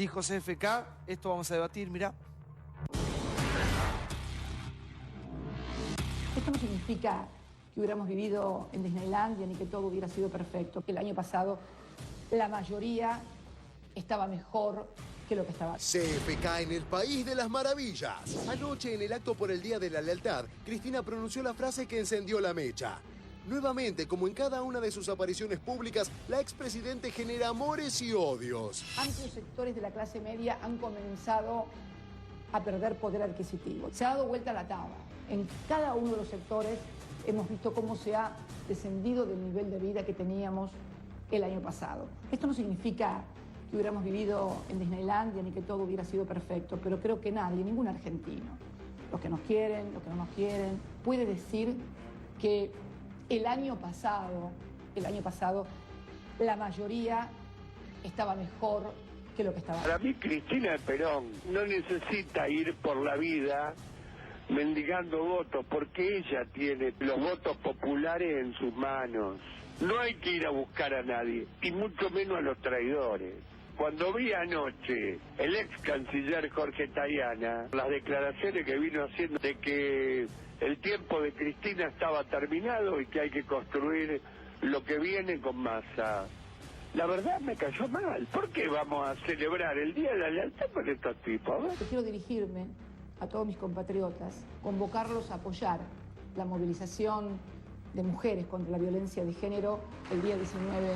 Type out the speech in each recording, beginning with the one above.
dijo CFK, esto vamos a debatir, mirá. Esto no significa que hubiéramos vivido en Disneylandia ni que todo hubiera sido perfecto. El año pasado la mayoría estaba mejor que lo que estaba. CFK en el País de las Maravillas. Anoche, en el acto por el Día de la Lealtad, Cristina pronunció la frase que encendió la mecha. Nuevamente, como en cada una de sus apariciones públicas, la expresidente genera amores y odios. Amplios sectores de la clase media han comenzado a perder poder adquisitivo. Se ha dado vuelta la taba. En cada uno de los sectores hemos visto cómo se ha descendido del nivel de vida que teníamos el año pasado. Esto no significa que hubiéramos vivido en Disneylandia ni que todo hubiera sido perfecto, pero creo que nadie, ningún argentino, los que nos quieren, los que no nos quieren, puede decir que el año pasado, la mayoría estaba mejor que lo que estaba. Para mí, Cristina Perón no necesita ir por la vida mendigando votos, porque ella tiene los votos populares en sus manos. No hay que ir a buscar a nadie, y mucho menos a los traidores. Cuando vi anoche el ex canciller Jorge Tayana, las declaraciones que vino haciendo de que el tiempo de Cristina estaba terminado y que hay que construir lo que viene con Massa, la verdad me cayó mal. ¿Por qué vamos a celebrar el Día de la Lealtad con estos tipos? Quiero dirigirme a todos mis compatriotas, convocarlos a apoyar la movilización de mujeres contra la violencia de género el día 19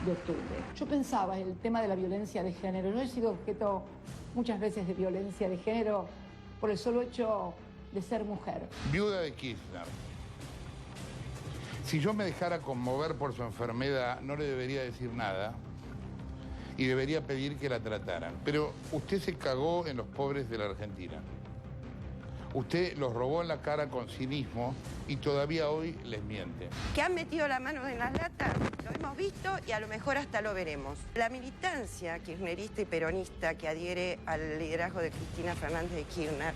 de octubre. Yo pensaba en el tema de la violencia de género. Yo he sido objeto muchas veces de violencia de género por el solo hecho de ser mujer. Viuda de Kirchner. Si yo me dejara conmover por su enfermedad, no le debería decir nada y debería pedir que la trataran. Pero usted se cagó en los pobres de la Argentina. Usted los robó en la cara con cinismo y todavía hoy les miente. Que han metido la mano en las latas, lo hemos visto y a lo mejor hasta lo veremos. La militancia kirchnerista y peronista que adhiere al liderazgo de Cristina Fernández de Kirchner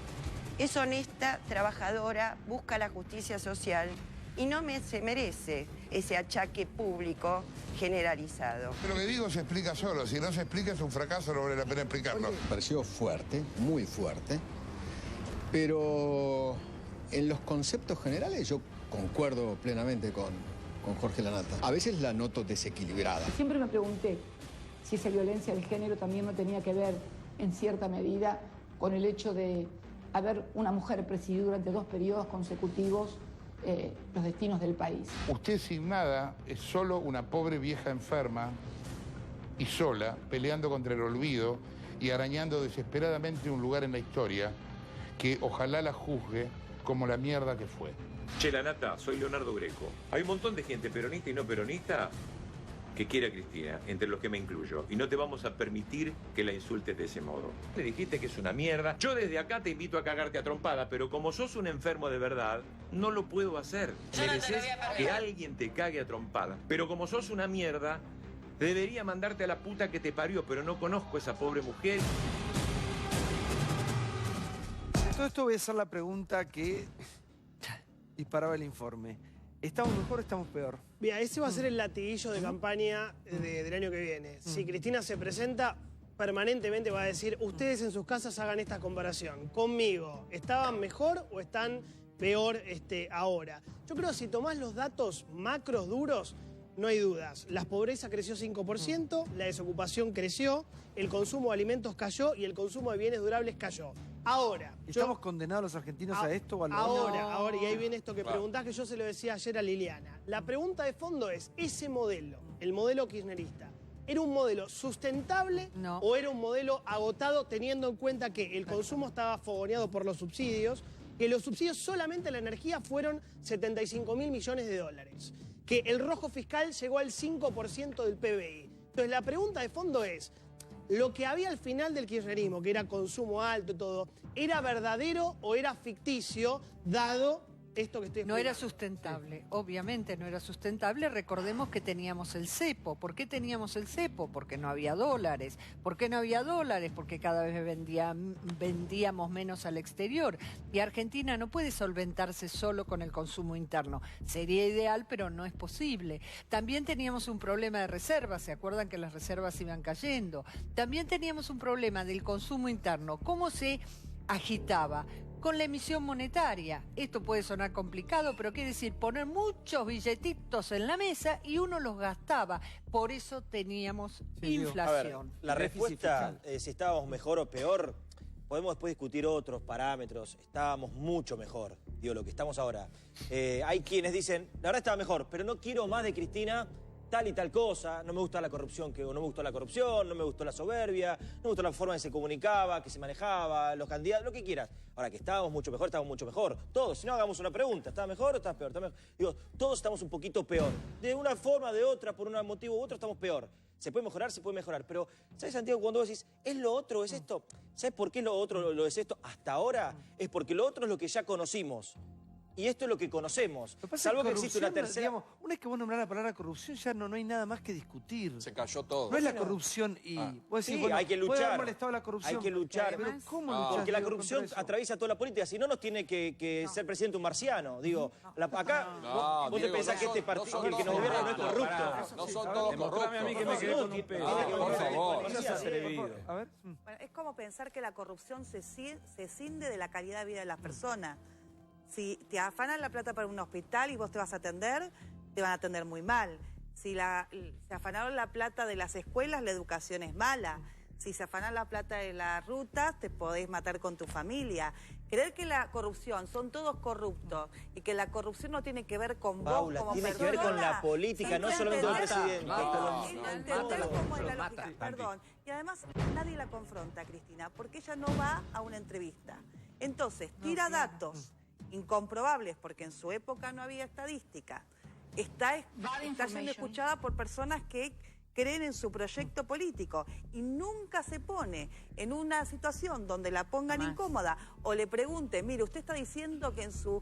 es honesta, trabajadora, busca la justicia social y no se merece ese achaque público generalizado. Lo que digo se explica solo. Si no se explica es un fracaso, no vale la pena explicarlo. Me pareció fuerte, muy fuerte. Pero en los conceptos generales yo concuerdo plenamente con Jorge Lanata. A veces la noto desequilibrada. Siempre me pregunté si esa violencia de género también no tenía que ver, en cierta medida, con el hecho de haber una mujer presidido durante 2 periodos consecutivos los destinos del país. Usted sin nada es solo una pobre vieja enferma y sola, peleando contra el olvido y arañando desesperadamente un lugar en la historia que ojalá la juzgue como la mierda que fue. Che, Lanata, soy Leonardo Greco. Hay un montón de gente peronista y no peronista que quiere a Cristina, entre los que me incluyo, y no te vamos a permitir que la insultes de ese modo. Le dijiste que es una mierda. Yo desde acá te invito a cagarte a trompada, pero como sos un enfermo de verdad, no lo puedo hacer. Mereces que alguien te cague a trompada. Pero como sos una mierda, debería mandarte a la puta que te parió, pero no conozco a esa pobre mujer. Todo esto voy a hacer la pregunta que disparaba el informe. ¿Estamos mejor o estamos peor? Mira, ese va a ser el latiguillo de campaña del año que viene. Si Cristina se presenta, permanentemente va a decir, ustedes en sus casas hagan esta comparación. Conmigo, ¿estaban mejor o están peor ahora? Yo creo que si tomás los datos macros duros, no hay dudas. La pobreza creció 5%, la desocupación creció, el consumo de alimentos cayó y el consumo de bienes durables cayó. Ahora. ¿Estamos condenados los argentinos a esto o a lo Ahora, y ahí viene esto que preguntás, que yo se lo decía ayer a Liliana. La pregunta de fondo es, ese modelo, el modelo kirchnerista, ¿era un modelo sustentable o era un modelo agotado teniendo en cuenta que el consumo estaba fogoneado por los subsidios, que los subsidios solamente a la energía fueron 75.000 millones de dólares, que el rojo fiscal llegó al 5% del PBI? Entonces la pregunta de fondo es, lo que había al final del kirchnerismo, que era consumo alto y todo, ¿era verdadero o era ficticio, dado esto que estoy explicando. No era sustentable, obviamente no era sustentable. Recordemos que teníamos el cepo. ¿Por qué teníamos el cepo? Porque no había dólares. ¿Por qué no había dólares? Porque cada vez vendíamos menos al exterior. Y Argentina no puede solventarse solo con el consumo interno. Sería ideal, pero no es posible. También teníamos un problema de reservas. ¿Se acuerdan que las reservas iban cayendo? También teníamos un problema del consumo interno. ¿Cómo se agitaba? Con la emisión monetaria. Esto puede sonar complicado, pero quiere decir poner muchos billetitos en la mesa y uno los gastaba. Por eso teníamos inflación. A ver, la respuesta, si estábamos mejor o peor, podemos después discutir otros parámetros. Estábamos mucho mejor, digo, lo que estamos ahora. Hay quienes dicen, la verdad estaba mejor, pero no quiero más de Cristina tal y tal cosa, no me gusta la corrupción, no me gustó la corrupción, no me gustó la soberbia, no me gustó la forma en que se comunicaba, que se manejaba, los candidatos, lo que quieras. Ahora, que estábamos mucho mejor. Todos, si no, hagamos una pregunta, ¿estás mejor o estás peor? Digo, todos estamos un poquito peor. De una forma, de otra, por un motivo u otro, estamos peor. Se puede mejorar, pero ¿sabes, Santiago, cuando vos decís, ¿es lo otro, es esto? ¿Sabes por qué lo otro lo es esto? Hasta ahora es porque lo otro es lo que ya conocimos. Y esto es lo que conocemos. Salvo que existe una tercera... Digamos, una vez que vos nombrás la palabra corrupción, ya no hay nada más que discutir. Se cayó todo. No es la corrupción y... Vos decís, sí, bueno, hay que puede luchar. haber molestado la corrupción. Hay que luchar. Pero ¿cómo luchar? Porque la corrupción atraviesa toda la política. Si no, nos tiene que ser presidente un marciano. Digo, acá vos te pensás que este partido, el que nos gobierna, no es corrupto. No son todos corruptos. A mí que me quedé con un pedo. Por favor. A ver. Bueno, es como pensar que la corrupción se cinde de la calidad de vida de las personas. Si te afanan la plata para un hospital y vos te vas a atender, te van a atender muy mal. Si se afanaron la plata de las escuelas, la educación es mala. Si se afanan la plata de las rutas, te podés matar con tu familia. Creer que la corrupción, son todos corruptos, y que la corrupción no tiene que ver con Paula, vos como tiene persona. que ver con la política, no solamente con el presidente. Entender cómo es la lógica. Perdón. Y además nadie la confronta, Cristina, porque ella no va a una entrevista. Entonces, tira datos incomprobables, porque en su época no había estadística. Está siendo escuchada por personas que creen en su proyecto político y nunca se pone en una situación donde la pongan incómoda o le pregunten, mire, usted está diciendo que en su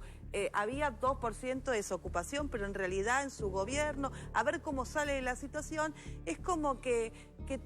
había 2% de desocupación, pero en realidad en su gobierno, a ver cómo sale la situación. Es como que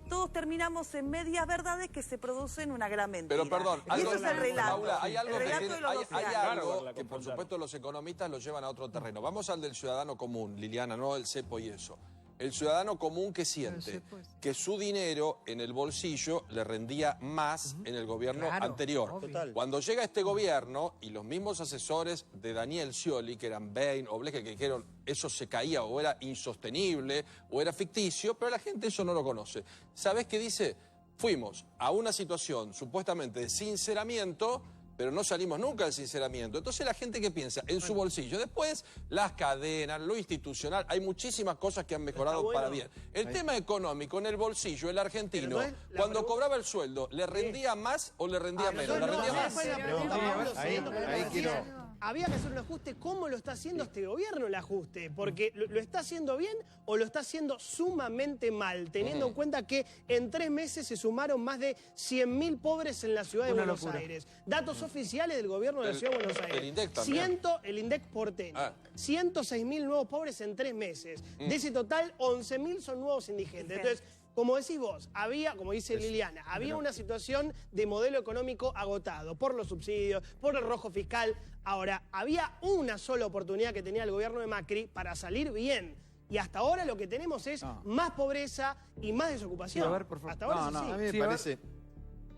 todos terminamos en medias verdades que se producen una gran mentira. Pero perdón, y eso es el relato. Paula, hay algo, hay algo que por supuesto los economistas lo llevan a otro terreno. Vamos al del ciudadano común, Liliana, no el cepo y eso. El ciudadano común que siente que su dinero en el bolsillo le rendía más en el gobierno anterior. Total. Cuando llega este gobierno y los mismos asesores de Daniel Scioli, que eran Bain o Blecher, que dijeron eso se caía o era insostenible o era ficticio, pero la gente eso no lo conoce. ¿Sabés qué dice? Fuimos a una situación supuestamente de sinceramiento, pero no salimos nunca del sinceramiento. Entonces la gente que piensa en su bolsillo, después las cadenas, lo institucional, hay muchísimas cosas que han mejorado para bien. El tema económico en el bolsillo, el argentino, cuando cobraba el sueldo, ¿le rendía más o le rendía menos? ¿Le rendía más? Ahí quiero... Había que hacer un ajuste. ¿Cómo lo está haciendo este gobierno el ajuste? Porque ¿lo está haciendo bien o lo está haciendo sumamente mal? Teniendo en cuenta que en 3 meses se sumaron más de 100.000 pobres en la ciudad de Buenos Aires. Datos oficiales del gobierno de la ciudad de Buenos Aires. El INDEC también. El INDEC porteño. 106.000 nuevos pobres en 3 meses. De ese total, 11.000 son nuevos indigentes. Entonces, como decís vos, había, como dice Liliana, había una situación de modelo económico agotado por los subsidios, por el rojo fiscal. Ahora, había una sola oportunidad que tenía el gobierno de Macri para salir bien. Y hasta ahora lo que tenemos es más pobreza y más desocupación. A ver, por favor. Hasta ahora A mí me parece...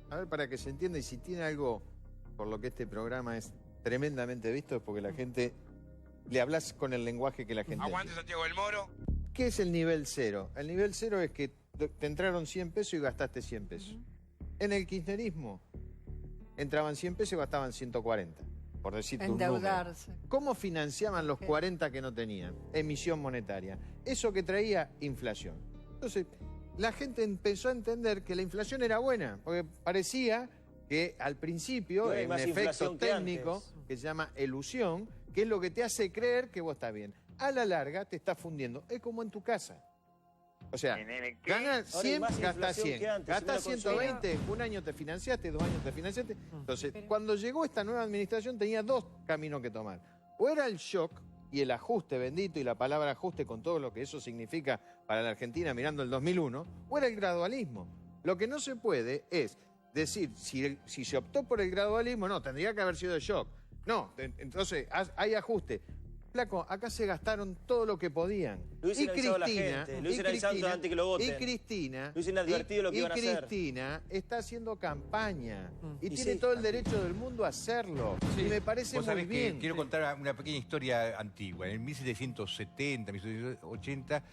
A ver, para que se entienda, y si tiene algo por lo que este programa es tremendamente visto, es porque la gente... Le hablas con el lenguaje que la gente... Aguante Santiago del Moro. ¿Qué es el nivel cero? El nivel cero es que te entraron 100 pesos y gastaste 100 pesos. En el kirchnerismo entraban 100 pesos y gastaban 140, por decirte un número. Endeudarse. ¿Cómo financiaban los 40 que no tenían? Emisión monetaria. Eso que traía inflación. Entonces, la gente empezó a entender que la inflación era buena, porque parecía que al principio, hay un efecto técnico que se llama ilusión, que es lo que te hace creer que vos estás bien. A la larga te estás fundiendo. Es como en tu casa. O sea, ganas 100, gastas 100. Gastas 120, un año te financiaste, 2 años te financiaste. Entonces, cuando llegó esta nueva administración tenía 2 caminos que tomar. O era el shock y el ajuste bendito y la palabra ajuste con todo lo que eso significa para la Argentina mirando el 2001, o era el gradualismo. Lo que no se puede es decir, si se optó por el gradualismo, no, tendría que haber sido el shock. No, entonces hay ajuste. Flaco, acá se gastaron todo lo que podían. Lo hubiesen avisado a la gente, lo hubiesen avisado antes que lo voten. Y Cristina... Lo hubiesen advertido lo que iban a hacer. Cristina está haciendo campaña y tiene todo el derecho del mundo a hacerlo. Y me parece Vos muy sabés bien. que quiero contar una pequeña historia antigua. En 1770, 1780,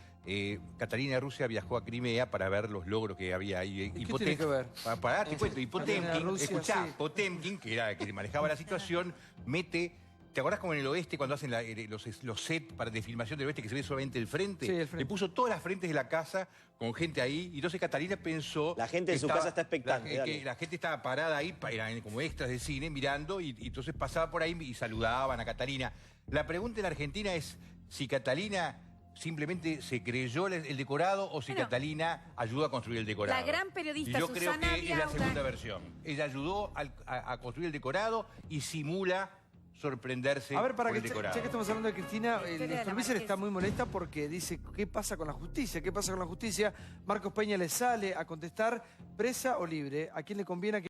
Catalina de Rusia viajó a Crimea para ver los logros que había ahí. ¿Y qué tiene que ver? Para darte cuenta. Y Potemkin, Rusia, sí. Potemkin, que era el que manejaba la situación, mete... ¿Te acordás como en el oeste cuando hacen los sets de filmación del oeste que se ve solamente el frente? Sí, el frente. Le puso todas las frentes de la casa con gente ahí. Y entonces Catalina pensó... La gente en su casa está expectante. Que la gente estaba parada ahí, eran como extras de cine, mirando, y entonces pasaba por ahí y saludaban a Catalina. La pregunta en la Argentina es si Catalina simplemente se creyó el decorado o si Catalina ayudó a construir el decorado. La gran periodista Y yo Susana creo que es la Viaura. segunda versión. Ella ayudó a construir el decorado y simula sorprenderse A ver, para por que el decorado. ya que estamos hablando de Cristina, historia de la Néstor Vícer está Marquesa. muy molesta porque dice, ¿qué pasa con la justicia? ¿Qué pasa con la justicia? Marcos Peña le sale a contestar, ¿presa o libre? ¿A quién le conviene?